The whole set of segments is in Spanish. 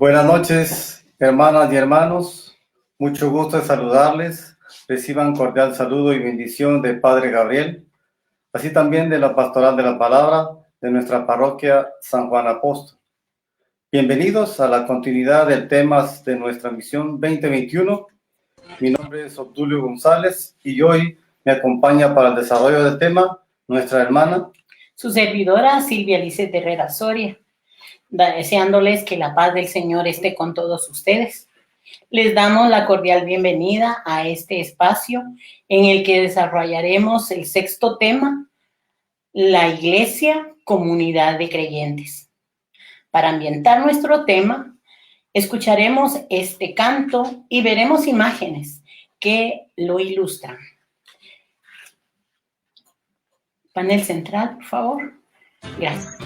Buenas noches, hermanas y hermanos. Mucho gusto en saludarles. Reciban cordial saludo y bendición del Padre Gabriel, así también de la Pastoral de la Palabra de nuestra parroquia San Juan Apóstol. Bienvenidos a la continuidad del temas de nuestra misión 2021. Mi nombre es Obdulio González y hoy me acompaña para el desarrollo del tema nuestra hermana, su servidora Silvia Lisset Herrera Soria, deseándoles que la paz del Señor esté con todos ustedes. Les damos la cordial bienvenida a este espacio en el que desarrollaremos el sexto tema, la Iglesia, comunidad de creyentes. Para ambientar nuestro tema, escucharemos este canto y veremos imágenes que lo ilustran. Panel central, por favor. Gracias.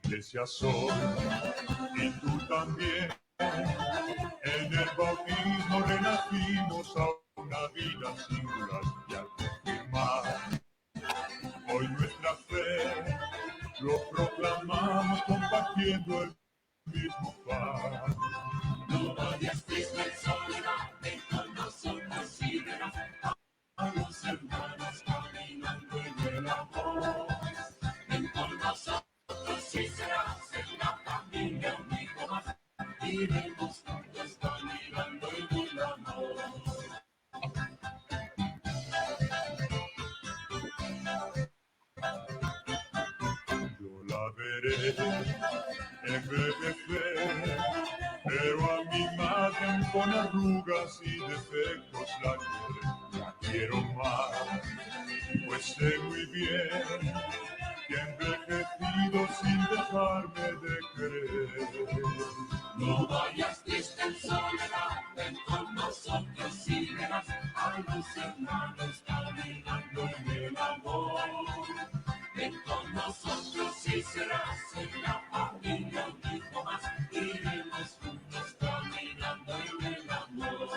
Iglesia soy, y tú también. En el bautismo renacimos a una vida singular y al confirmar hoy nuestra fe, lo proclamamos compartiendo el mismo pan. No vayas triste en soledad, ven con nosotros y verás a los hermanos caminando en el amor. Ven con nosotros. Si serás en la familia un hijo más, iremos juntos caminando en el amor. Yo la veré envejecer, pero a mi imagen con arrugas y defectos la quiero más, pues sé muy bien que envejecido sin dejarme de querer. No vayas triste en soledad, ven con nosotros y verás a los hermanos caminando en el amor. Ven con nosotros y serás en la familia un hijo más, iremos juntos caminando en el amor.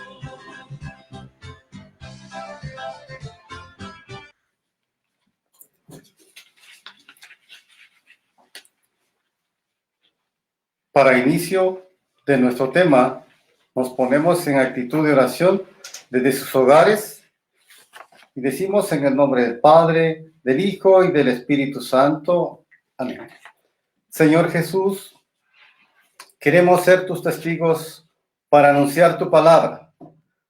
Para inicio de nuestro tema, nos ponemos en actitud de oración desde sus hogares y decimos en el nombre del Padre, del Hijo y del Espíritu Santo. Amén. Señor Jesús, queremos ser tus testigos para anunciar tu palabra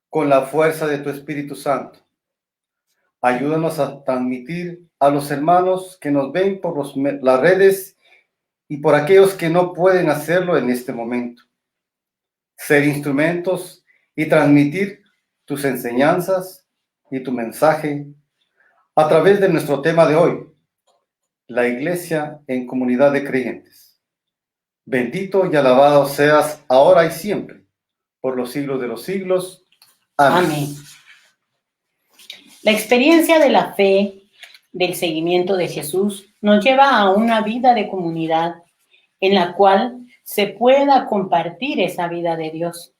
con la fuerza de tu Espíritu Santo. Ayúdanos a transmitir a los hermanos que nos ven por las redes y por aquellos que no pueden hacerlo en este momento. Ser instrumentos y transmitir tus enseñanzas y tu mensaje a través de nuestro tema de hoy, la Iglesia en comunidad de creyentes. Bendito y alabado seas ahora y siempre, por los siglos de los siglos. Amén. Amén. La experiencia de la fe, del seguimiento de Jesús, nos lleva a una vida de comunidad en la cual se pueda compartir esa vida de Dios.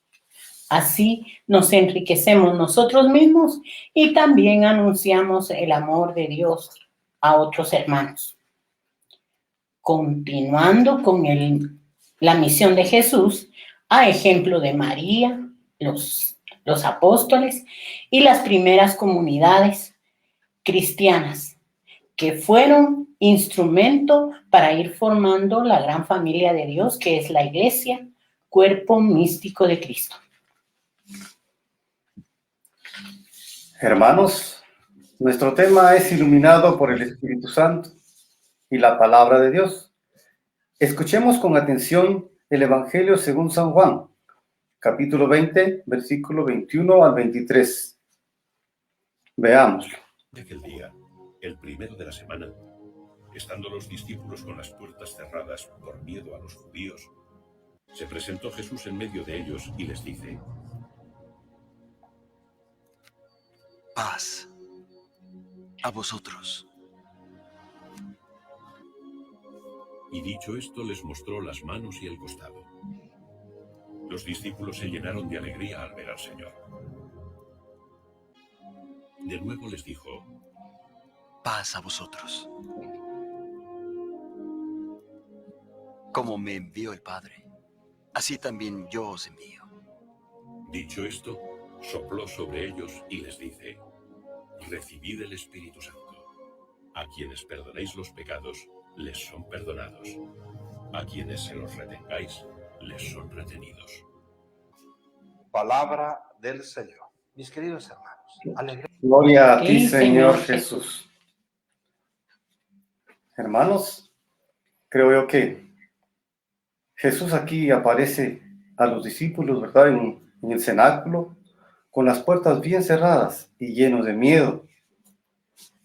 Así nos enriquecemos nosotros mismos y también anunciamos el amor de Dios a otros hermanos. Continuando con la misión de Jesús, a ejemplo de María, los apóstoles y las primeras comunidades cristianas que fueron instrumento para ir formando la gran familia de Dios que es la Iglesia, cuerpo místico de Cristo. Hermanos, nuestro tema es iluminado por el Espíritu Santo y la palabra de Dios. Escuchemos con atención el Evangelio según San Juan, capítulo 20, versículo 21 al 23. Veámoslo. De aquel día, el primero de la semana, estando los discípulos con las puertas cerradas por miedo a los judíos, se presentó Jesús en medio de ellos y les dice: paz a vosotros. Y dicho esto, les mostró las manos y el costado. Los discípulos se llenaron de alegría al ver al Señor. De nuevo les dijo: paz a vosotros. Como me envió el Padre, así también yo os envío. Dicho esto, sopló sobre ellos y les dice: recibid el Espíritu Santo. A quienes perdonéis los pecados, les son perdonados. A quienes se los retengáis, les son retenidos. Palabra del Señor. Mis queridos hermanos, alegría. Gloria a ti, Sí, Señor Señor Jesús. Hermanos, creo yo que Jesús aquí aparece a los discípulos, ¿verdad? En el cenáculo, con las puertas bien cerradas y llenos de miedo.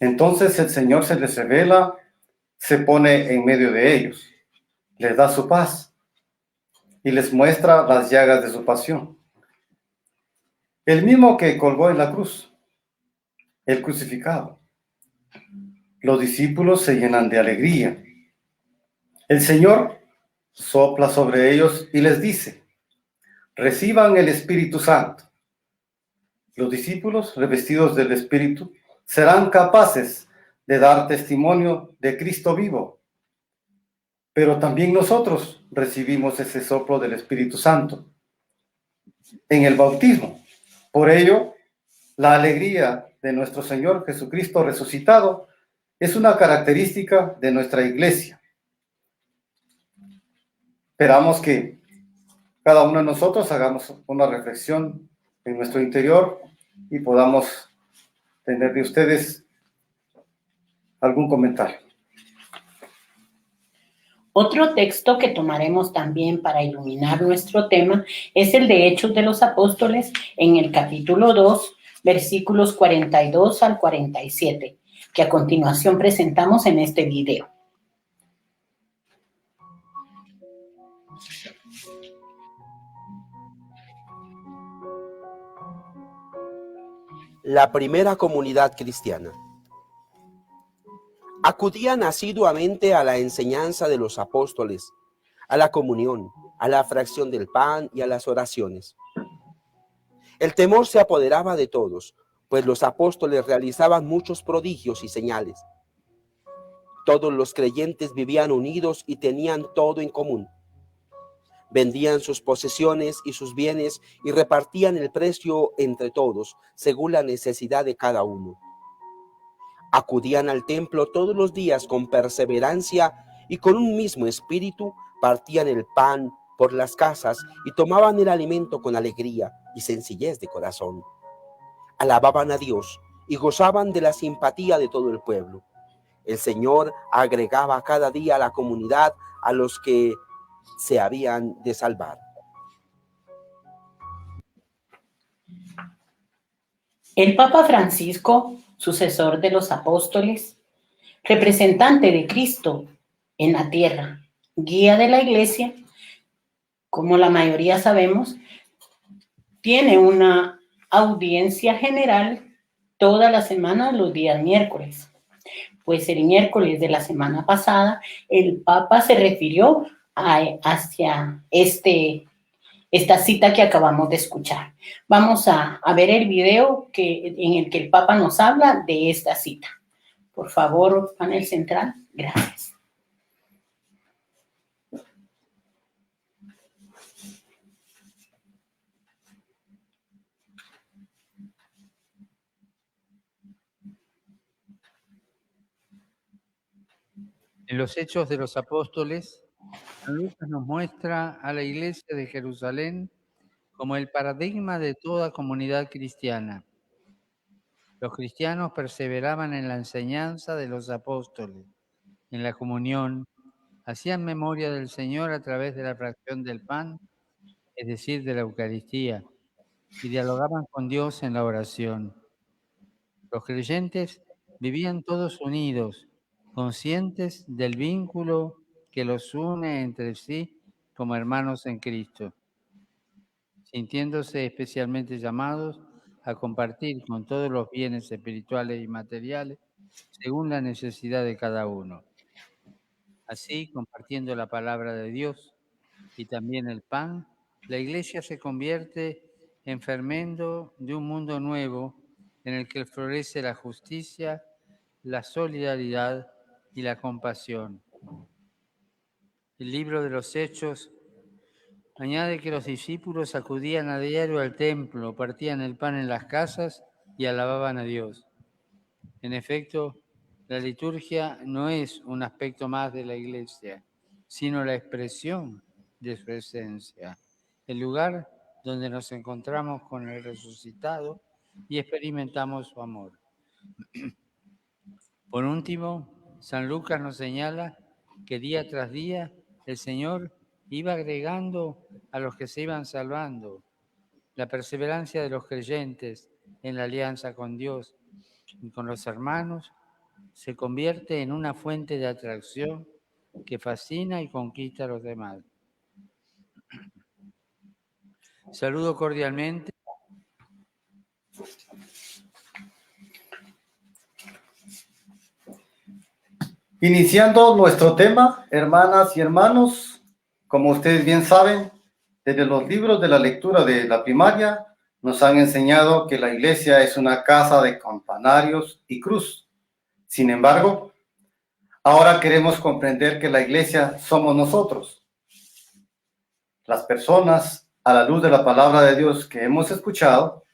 Entonces el Señor se les revela, se pone en medio de ellos, les da su paz y les muestra las llagas de su pasión. El mismo que colgó en la cruz, el crucificado. Los discípulos se llenan de alegría. El Señor sopla sobre ellos y les dice: reciban el Espíritu Santo. Los discípulos, revestidos del Espíritu, serán capaces de dar testimonio de Cristo vivo. Pero también nosotros recibimos ese soplo del Espíritu Santo en el bautismo. Por ello, la alegría de nuestro Señor Jesucristo resucitado es una característica de nuestra iglesia. Esperamos que cada uno de nosotros hagamos una reflexión en nuestro interior y podamos tener de ustedes algún comentario. Otro texto que tomaremos también para iluminar nuestro tema es el de Hechos de los Apóstoles en el capítulo 2, versículos 42 al 47, que a continuación presentamos en este video. La primera comunidad cristiana. Acudían asiduamente a la enseñanza de los apóstoles, a la comunión, a la fracción del pan y a las oraciones. El temor se apoderaba de todos, pues los apóstoles realizaban muchos prodigios y señales. Todos los creyentes vivían unidos y tenían todo en común. Vendían sus posesiones y sus bienes y repartían el precio entre todos, según la necesidad de cada uno. Acudían al templo todos los días con perseverancia y con un mismo espíritu partían el pan por las casas y tomaban el alimento con alegría y sencillez de corazón. Alababan a Dios y gozaban de la simpatía de todo el pueblo. El Señor agregaba cada día a la comunidad a los que se habían de salvar. El Papa Francisco, sucesor de los apóstoles, representante de Cristo en la tierra, guía de la iglesia, como la mayoría sabemos, tiene una audiencia general toda la semana, los días miércoles. Pues el miércoles de la semana pasada, el Papa se refirió hacia esta cita que acabamos de escuchar. Vamos a ver el video en el que el Papa nos habla de esta cita. Por favor, panel central. Gracias. En los Hechos de los Apóstoles, San Lucas nos muestra a la iglesia de Jerusalén como el paradigma de toda comunidad cristiana. Los cristianos perseveraban en la enseñanza de los apóstoles, en la comunión, hacían memoria del Señor a través de la fracción del pan, es decir, de la Eucaristía, y dialogaban con Dios en la oración. Los creyentes vivían todos unidos, conscientes del vínculo que los une entre sí como hermanos en Cristo, sintiéndose especialmente llamados a compartir con todos los bienes espirituales y materiales según la necesidad de cada uno. Así, compartiendo la palabra de Dios y también el pan, la Iglesia se convierte en fermento de un mundo nuevo en el que florece la justicia, la solidaridad y la compasión. El libro de los Hechos añade que los discípulos acudían a diario al templo, partían el pan en las casas y alababan a Dios. En efecto, la liturgia no es un aspecto más de la Iglesia, sino la expresión de su esencia, el lugar donde nos encontramos con el resucitado y experimentamos su amor. Por último, San Lucas nos señala que día tras día el Señor iba agregando a los que se iban salvando. La perseverancia de los creyentes en la alianza con Dios y con los hermanos se convierte en una fuente de atracción que fascina y conquista a los demás. Saludo cordialmente. Iniciando nuestro tema, hermanas y hermanos, como ustedes bien saben, desde los libros de la lectura de la primaria nos han enseñado que la iglesia es una casa de campanarios y cruz. Sin embargo, ahora queremos comprender que la iglesia somos nosotros, las personas, a la luz de la palabra de Dios que hemos escuchado.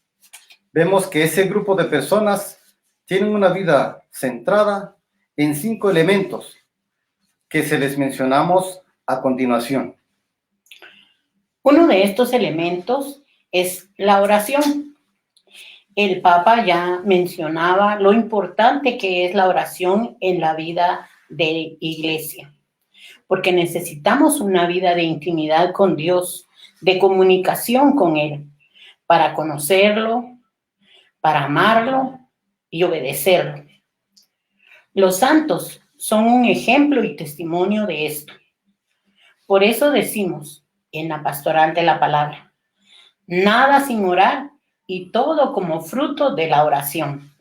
Vemos que ese grupo de personas tienen una vida centrada en 5 elementos que se les mencionamos a continuación. Uno de estos elementos es la oración. El Papa ya mencionaba lo importante que es la oración en la vida de iglesia, porque necesitamos una vida de intimidad con Dios, de comunicación con Él, para conocerlo, para amarlo y obedecerlo. Los santos son un ejemplo y testimonio de esto. Por eso decimos en la pastoral de la palabra, nada sin orar y todo como fruto de la oración.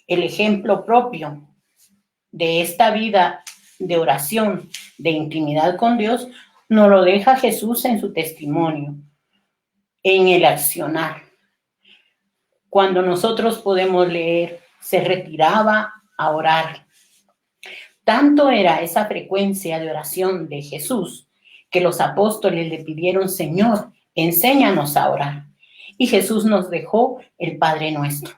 El ejemplo propio de esta vida de oración, de intimidad con Dios, nos lo deja Jesús en su testimonio, en el accionar. Cuando nosotros podemos leer, se retiraba a orar. Tanto era esa frecuencia de oración de Jesús que los apóstoles le pidieron, Señor, enséñanos a orar. Y Jesús nos dejó el Padre Nuestro.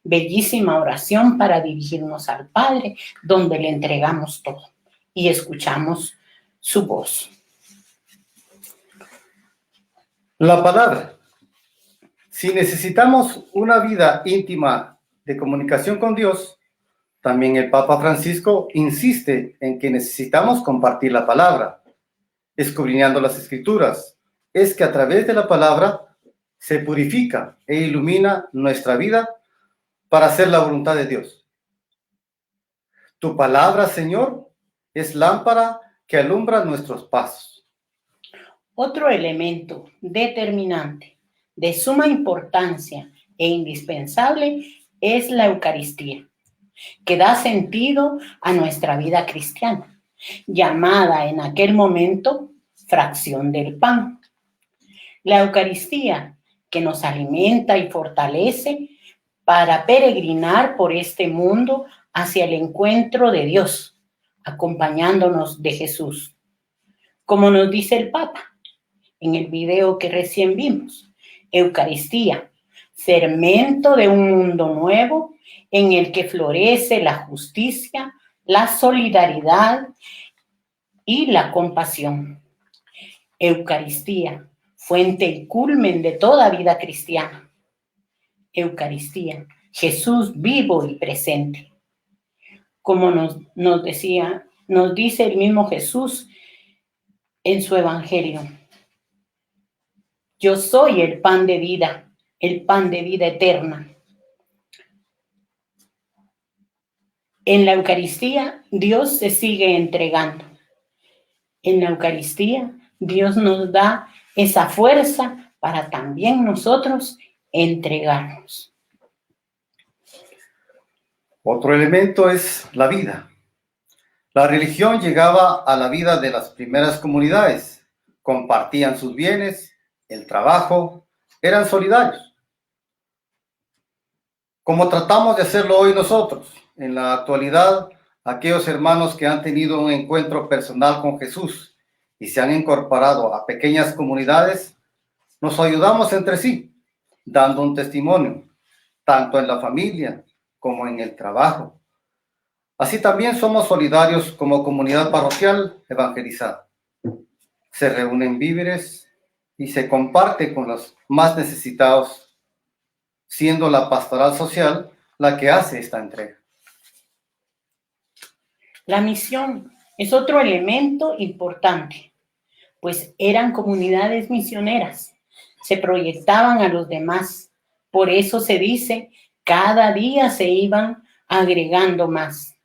Bellísima oración para dirigirnos al Padre, donde le entregamos todo y escuchamos su voz. La palabra. Si necesitamos una vida íntima de comunicación con Dios, también el Papa Francisco insiste en que necesitamos compartir la palabra, escudriñando las Escrituras. Es que a través de la palabra se purifica e ilumina nuestra vida para hacer la voluntad de Dios. Tu palabra, Señor, es lámpara que alumbra nuestros pasos. Otro elemento determinante, de suma importancia e indispensable, es la Eucaristía, que da sentido a nuestra vida cristiana, llamada en aquel momento fracción del pan. La Eucaristía, que nos alimenta y fortalece para peregrinar por este mundo hacia el encuentro de Dios, acompañándonos de Jesús. Como nos dice el Papa en el video que recién vimos, Eucaristía, fermento de un mundo nuevo en el que florece la justicia, la solidaridad y la compasión. Eucaristía, fuente y culmen de toda vida cristiana. Eucaristía, Jesús vivo y presente. Como nos dice el mismo Jesús en su evangelio. Yo soy el pan de vida eterna. En la Eucaristía, Dios se sigue entregando. En la Eucaristía, Dios nos da esa fuerza para también nosotros entregarnos. Otro elemento es la vida. La religión llegaba a la vida de las primeras comunidades, compartían sus bienes, el trabajo, eran solidarios. Como tratamos de hacerlo hoy nosotros, en la actualidad, aquellos hermanos que han tenido un encuentro personal con Jesús y se han incorporado a pequeñas comunidades, nos ayudamos entre sí, dando un testimonio, tanto en la familia como en el trabajo. Así también somos solidarios como comunidad parroquial evangelizada. Se reúnen víveres y se comparte con los más necesitados, siendo la pastoral social la que hace esta entrega. La misión es otro elemento importante, pues eran comunidades misioneras, se proyectaban a los demás. Por eso se dice, cada día se iban agregando más.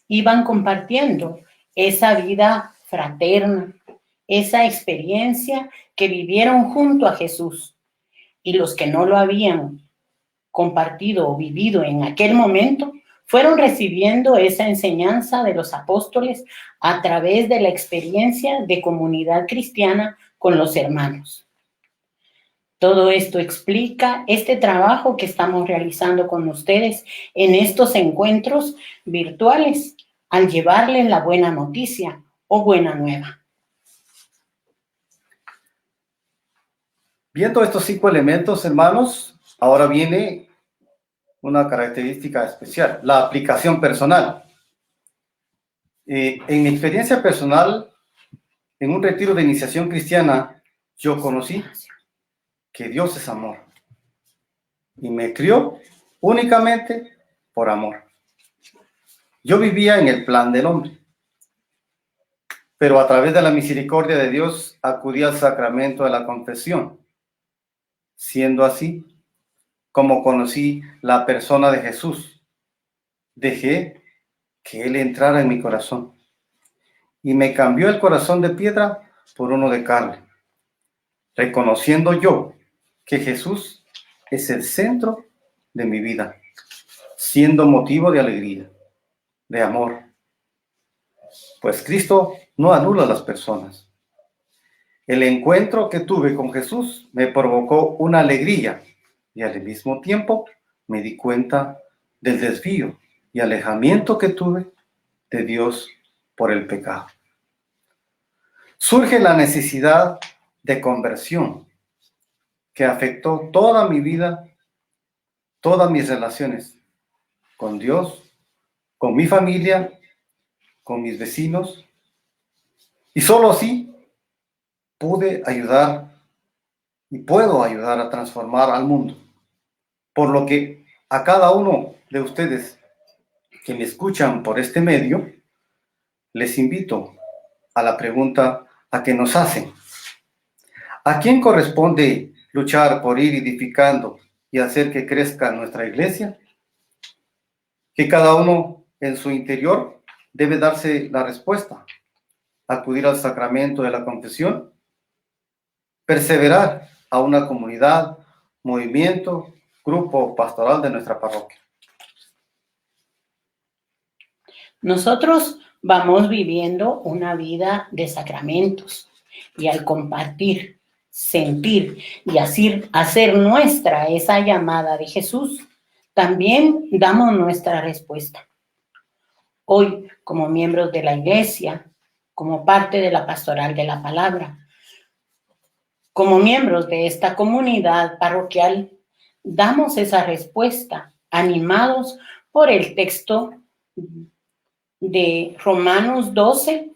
Iban compartiendo esa vida fraterna, esa experiencia que vivieron junto a Jesús. Y los que no lo habían compartido o vivido en aquel momento, fueron recibiendo esa enseñanza de los apóstoles a través de la experiencia de comunidad cristiana con los hermanos. Todo esto explica este trabajo que estamos realizando con ustedes en estos encuentros virtuales al llevarles la buena noticia o buena nueva. Viendo estos 5 elementos, hermanos, ahora viene una característica especial, la aplicación personal. En mi experiencia personal, en un retiro de iniciación cristiana, yo conocí que Dios es amor y me crió únicamente por amor. Yo vivía en el plan del hombre, pero a través de la misericordia de Dios acudí al sacramento de la confesión. Siendo así, como conocí la persona de Jesús, dejé que Él entrara en mi corazón y me cambió el corazón de piedra por uno de carne, reconociendo yo que Jesús es el centro de mi vida, siendo motivo de alegría, de amor. Pues Cristo no anula a las personas. El encuentro que tuve con Jesús me provocó una alegría y al mismo tiempo me di cuenta del desvío y alejamiento que tuve de Dios por el pecado. Surge la necesidad de conversión que afectó toda mi vida, todas mis relaciones con Dios, con mi familia, con mis vecinos, y solo así pude ayudar y puedo ayudar a transformar al mundo. Por lo que a cada uno de ustedes que me escuchan por este medio, les invito a la pregunta a que nos hacen. ¿A quién corresponde luchar por ir edificando y hacer que crezca nuestra iglesia? Que cada uno en su interior debe darse la respuesta. Acudir al sacramento de la confesión, perseverar a una comunidad, movimiento, grupo pastoral de nuestra parroquia. Nosotros vamos viviendo una vida de sacramentos y al compartir, sentir y hacer nuestra esa llamada de Jesús, también damos nuestra respuesta. Hoy, como miembros de la iglesia, como parte de la pastoral de la palabra, como miembros de esta comunidad parroquial, damos esa respuesta animados por el texto de Romanos 12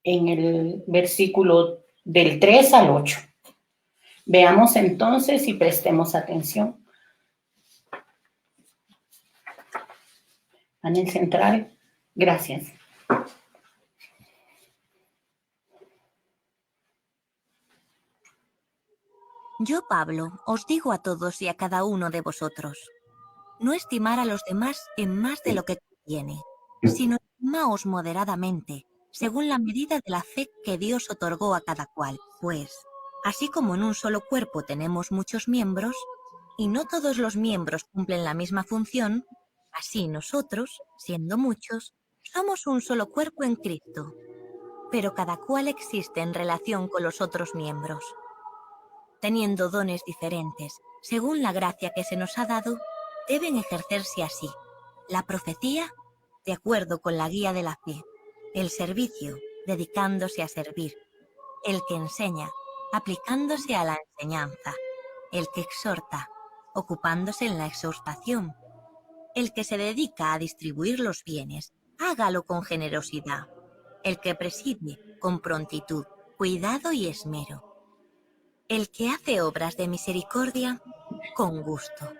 en el versículo del 3 al 8. Veamos entonces y prestemos atención. Panel central, gracias. Yo, Pablo, os digo a todos y a cada uno de vosotros, no estimar a los demás en más de lo que conviene, sino estimaos moderadamente, según la medida de la fe que Dios otorgó a cada cual. Pues, así como en un solo cuerpo tenemos muchos miembros, y no todos los miembros cumplen la misma función, así nosotros, siendo muchos, somos un solo cuerpo en Cristo, pero cada cual existe en relación con los otros miembros. Teniendo dones diferentes, según la gracia que se nos ha dado, deben ejercerse así: la profecía, de acuerdo con la guía de la fe, el servicio, dedicándose a servir, el que enseña, aplicándose a la enseñanza, el que exhorta, ocupándose en la exhortación, el que se dedica a distribuir los bienes, hágalo con generosidad, el que preside con prontitud, cuidado y esmero, el que hace obras de misericordia con gusto.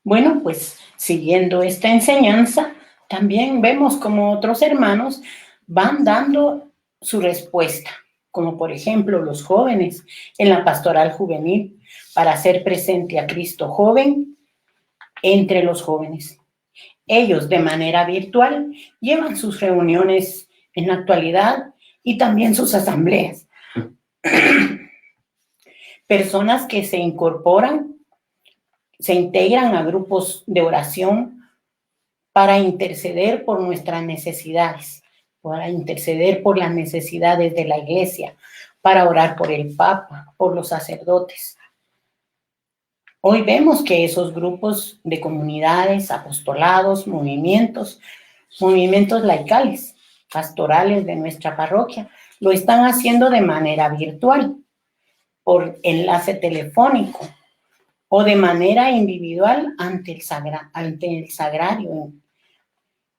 Bueno, pues siguiendo esta enseñanza, también vemos como otros hermanos van dando su respuesta, como por ejemplo los jóvenes en la pastoral juvenil, para hacer presente a Cristo joven entre los jóvenes. Ellos de manera virtual llevan sus reuniones en la actualidad y también sus asambleas. Personas que se incorporan, se integran a grupos de oración para interceder por nuestras necesidades, para interceder por las necesidades de la iglesia, para orar por el Papa, por los sacerdotes. Hoy vemos que esos grupos de comunidades, apostolados, movimientos laicales, pastorales de nuestra parroquia, lo están haciendo de manera virtual, por enlace telefónico o de manera individual ante el sagrario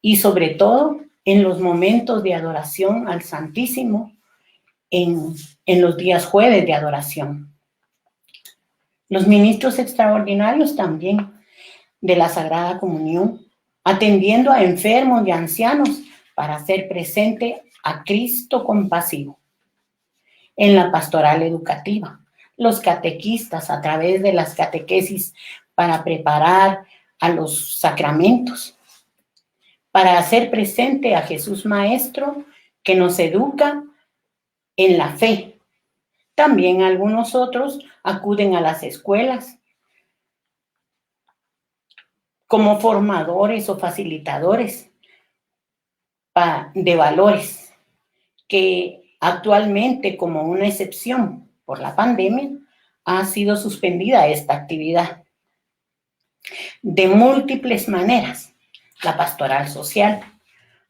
y sobre todo en los momentos de adoración al Santísimo en los días jueves de adoración. Los ministros extraordinarios también de la Sagrada Comunión, atendiendo a enfermos y ancianos para hacer presente a Cristo compasivo. En la pastoral educativa, los catequistas a través de las catequesis para preparar a los sacramentos, para hacer presente a Jesús Maestro que nos educa en la fe. También algunos otros acuden a las escuelas como formadores o facilitadores de valores, que actualmente, como una excepción por la pandemia, ha sido suspendida esta actividad. De múltiples maneras, la pastoral social,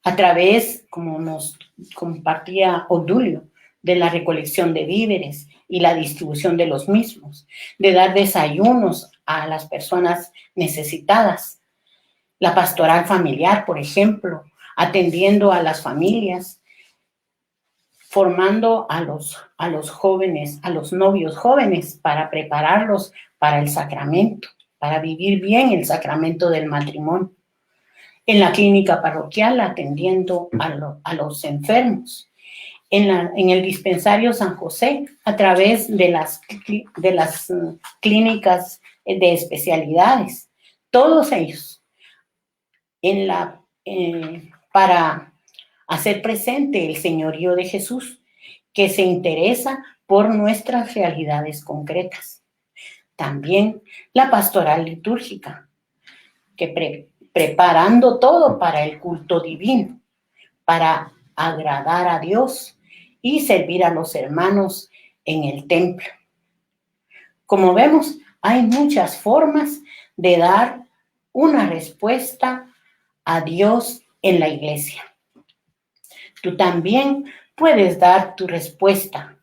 a través, como nos compartía Odulio, de la recolección de víveres y la distribución de los mismos, de dar desayunos a las personas necesitadas. La pastoral familiar, por ejemplo, atendiendo a las familias, formando a los jóvenes, a los novios jóvenes, para prepararlos para el sacramento, para vivir bien el sacramento del matrimonio. En la clínica parroquial, atendiendo a los enfermos. En el dispensario San José, a través de las clínicas de especialidades. Todos ellos, para hacer presente el señorío de Jesús, que se interesa por nuestras realidades concretas. También la pastoral litúrgica, que preparando todo para el culto divino, para agradar a Dios y servir a los hermanos en el templo. Como vemos, hay muchas formas de dar una respuesta a Dios en la iglesia. Tú también puedes dar tu respuesta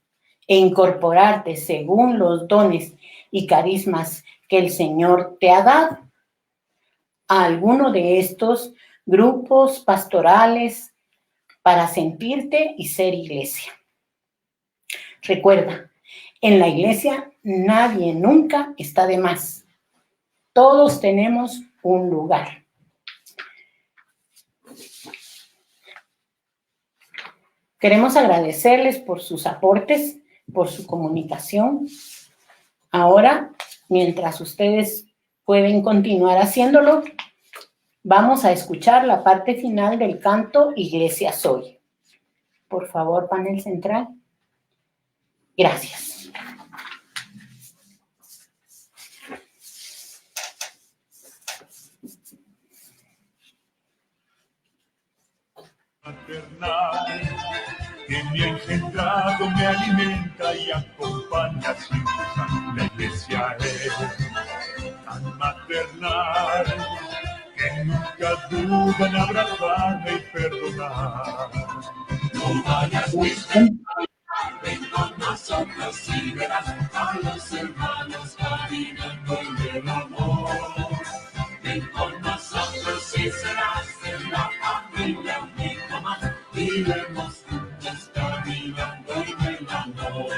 e incorporarte según los dones y carismas que el Señor te ha dado a alguno de estos grupos pastorales para sentirte y ser iglesia. Recuerda, en la iglesia nadie nunca está de más. Todos tenemos un lugar. Queremos agradecerles por sus aportes, por su comunicación. Ahora, mientras ustedes pueden continuar haciéndolo, vamos a escuchar la parte final del canto Iglesia Soy. Por favor, panel central. Gracias. Maternal, que me ha engendrado, me alimenta y acompaña sin cesar. La iglesia es tan maternal, que nunca duda en abrazarme y perdonar. No vayas triste, ven con nosotros y verás a los hermanos caminando en el amor. Ven con nosotros y serás en la familia un hijo más. Iremos juntos caminando en el amor.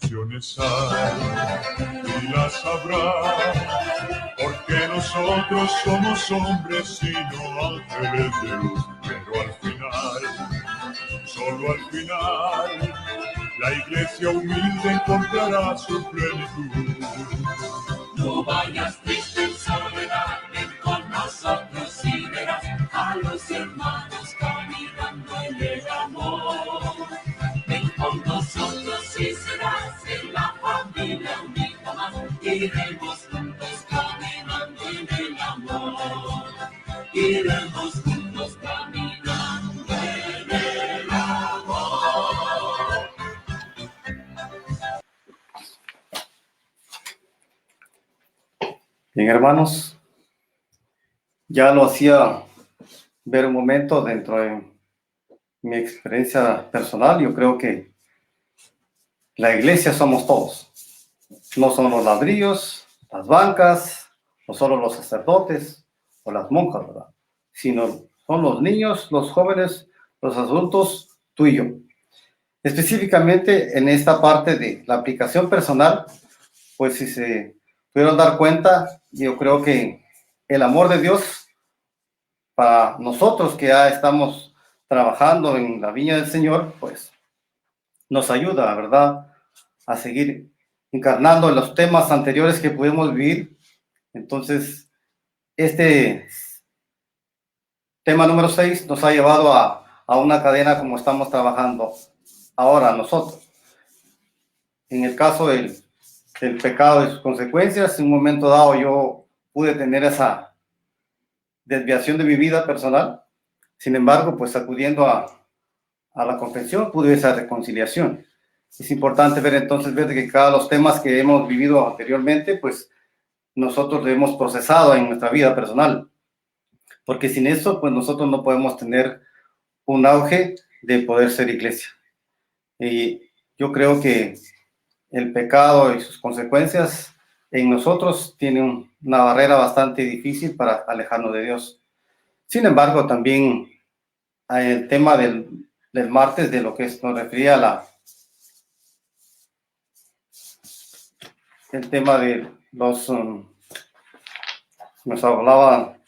Tensiones hay y las habrá, porque nosotros somos hombres y no ángeles de luz. Pero al final, solo al final, la iglesia humilde encontrará su plenitud. No vayas triste en soledad, ven con nosotros y verás a los hermanos caminando en el amor. Ven con nosotros y serás en la familia un hijo más. Iremos juntos caminando en el amor. Iremos juntos caminando en el amor. Bien, hermanos, ya lo hacía ver un momento dentro de mi experiencia personal. Yo creo que la iglesia somos todos. No son los ladrillos, las bancas, no solo los sacerdotes o las monjas, ¿verdad? Sino son los niños, los jóvenes, los adultos, tú y yo. Específicamente en esta parte de la aplicación personal, pues si se pudieron dar cuenta, yo creo que el amor de Dios para nosotros que ya estamos trabajando en la viña del Señor, pues nos ayuda, ¿verdad?, a seguir encarnando en los temas anteriores que pudimos vivir. Entonces, este tema número 6 nos ha llevado a una cadena como estamos trabajando ahora nosotros. En el caso del pecado y sus consecuencias, en un momento dado yo pude tener esa desviación de mi vida personal. Sin embargo, pues acudiendo a la confesión, pude esa reconciliación. Es importante ver entonces que cada los temas que hemos vivido anteriormente, pues nosotros lo hemos procesado en nuestra vida personal. Porque sin eso, pues nosotros no podemos tener un auge de poder ser iglesia. Y yo creo que el pecado y sus consecuencias en nosotros tienen una barrera bastante difícil para alejarnos de Dios. Sin embargo, también el tema del martes, de lo que nos refería a el tema de los... nos hablaba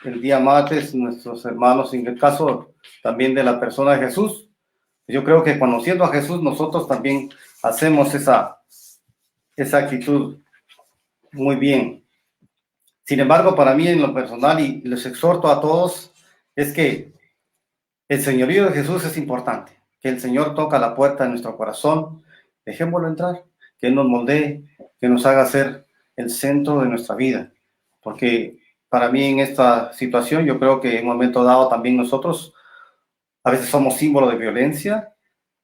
el día martes nuestros hermanos, en el caso también de la persona de Jesús. Yo creo que conociendo a Jesús, nosotros también hacemos esa actitud muy bien. Sin embargo, para mí en lo personal, y les exhorto a todos, es que el señorío de Jesús es importante, que el Señor toca la puerta de nuestro corazón, dejémoslo entrar, que Él nos moldee, que nos haga ser el centro de nuestra vida. Porque para mí en esta situación, yo creo que en un momento dado también nosotros a veces somos símbolo de violencia,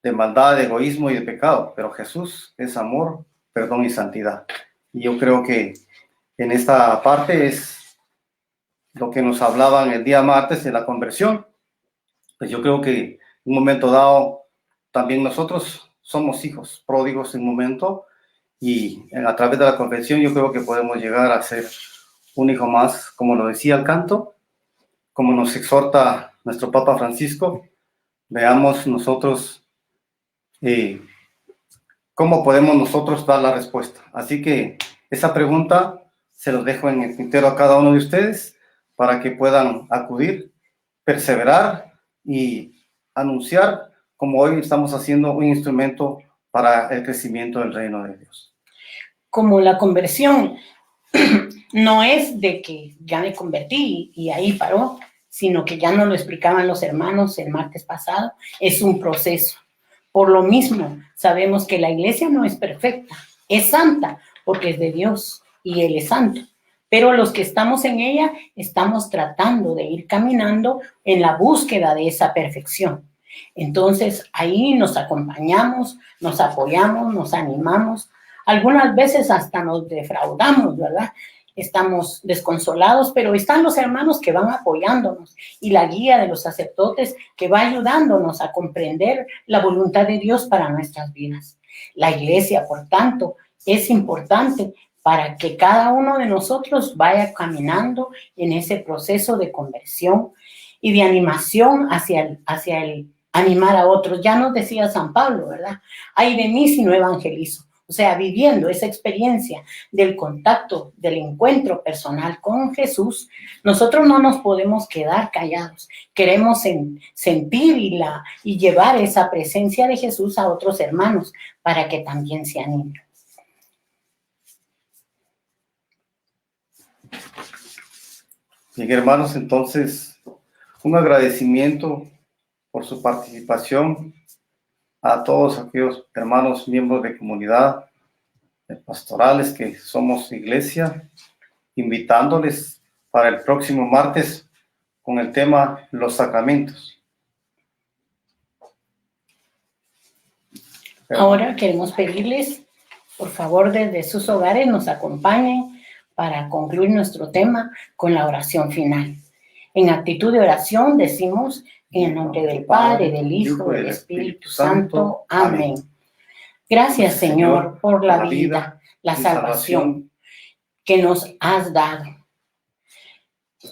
de maldad, de egoísmo y de pecado, pero Jesús es amor, perdón y santidad. Y yo creo que en esta parte es lo que nos hablaban el día martes de la conversión. Pues yo creo que en un momento dado también nosotros somos hijos pródigos en un momento, y a través de la conversión yo creo que podemos llegar a ser un hijo más, como lo decía el canto, como nos exhorta nuestro Papa Francisco. Veamos nosotros cómo podemos nosotros dar la respuesta. Así que esa pregunta se los dejo en el tintero a cada uno de ustedes para que puedan acudir, perseverar y anunciar, como hoy estamos haciendo, un instrumento para el crecimiento del reino de Dios. Como la conversión no es de que ya me convertí y ahí paró, sino que ya nos lo explicaban los hermanos el martes pasado, es un proceso. Por lo mismo, sabemos que la iglesia no es perfecta, es santa, porque es de Dios y Él es santo. Pero los que estamos en ella estamos tratando de ir caminando en la búsqueda de esa perfección. Entonces, ahí nos acompañamos, nos apoyamos, nos animamos. Algunas veces hasta nos defraudamos, ¿verdad? Estamos desconsolados, pero están los hermanos que van apoyándonos y la guía de los sacerdotes que va ayudándonos a comprender la voluntad de Dios para nuestras vidas. La iglesia, por tanto, es importante para que cada uno de nosotros vaya caminando en ese proceso de conversión y de animación hacia el animar a otros. Ya nos decía San Pablo, ¿verdad? Ay de mí si no evangelizo. O sea, viviendo esa experiencia del contacto, del encuentro personal con Jesús, nosotros no nos podemos quedar callados. Queremos sentir y llevar esa presencia de Jesús a otros hermanos para que también se animen. Bien, hermanos, entonces, un agradecimiento por su participación a todos aquellos hermanos miembros de comunidad, de pastorales que somos iglesia, invitándoles para el próximo martes con el tema los sacramentos. Ahora queremos pedirles, por favor, desde sus hogares nos acompañen para concluir nuestro tema con la oración final. En actitud de oración decimos: en el nombre del Padre, del Hijo y del Espíritu Santo. Amén. Gracias, Señor, por la vida, la salvación que nos has dado.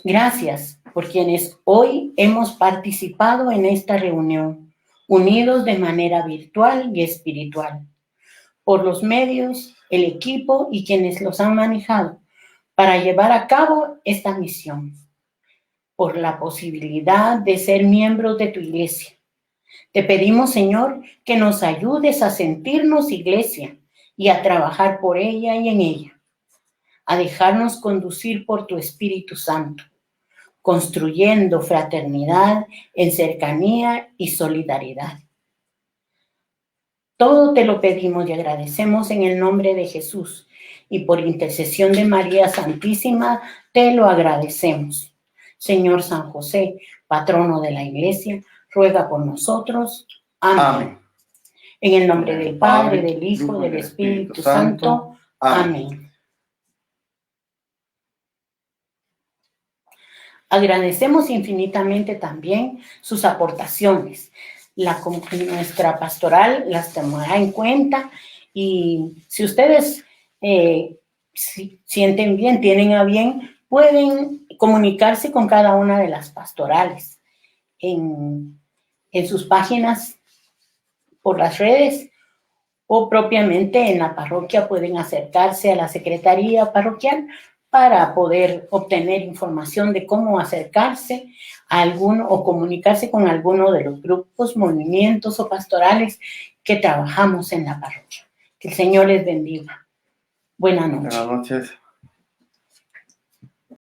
Gracias por quienes hoy hemos participado en esta reunión, unidos de manera virtual y espiritual, por los medios, el equipo y quienes los han manejado para llevar a cabo esta misión, por la posibilidad de ser miembros de tu iglesia. Te pedimos, Señor, que nos ayudes a sentirnos iglesia y a trabajar por ella y en ella, a dejarnos conducir por tu Espíritu Santo, construyendo fraternidad en cercanía y solidaridad. Todo te lo pedimos y agradecemos en el nombre de Jesús, y por intercesión de María Santísima te lo agradecemos. Señor San José, patrono de la iglesia, ruega por nosotros. Amén. Amén. En el nombre del Padre, del Hijo, del Espíritu Santo. Amén. Agradecemos infinitamente también sus aportaciones. Nuestra pastoral las tomará en cuenta, y si ustedes sienten bien, tienen a bien, pueden comunicarse con cada una de las pastorales en sus páginas por las redes, o propiamente en la parroquia pueden acercarse a la secretaría parroquial para poder obtener información de cómo acercarse a alguno o comunicarse con alguno de los grupos, movimientos o pastorales que trabajamos en la parroquia. Que el Señor les bendiga. Buenas noches. Buenas noches.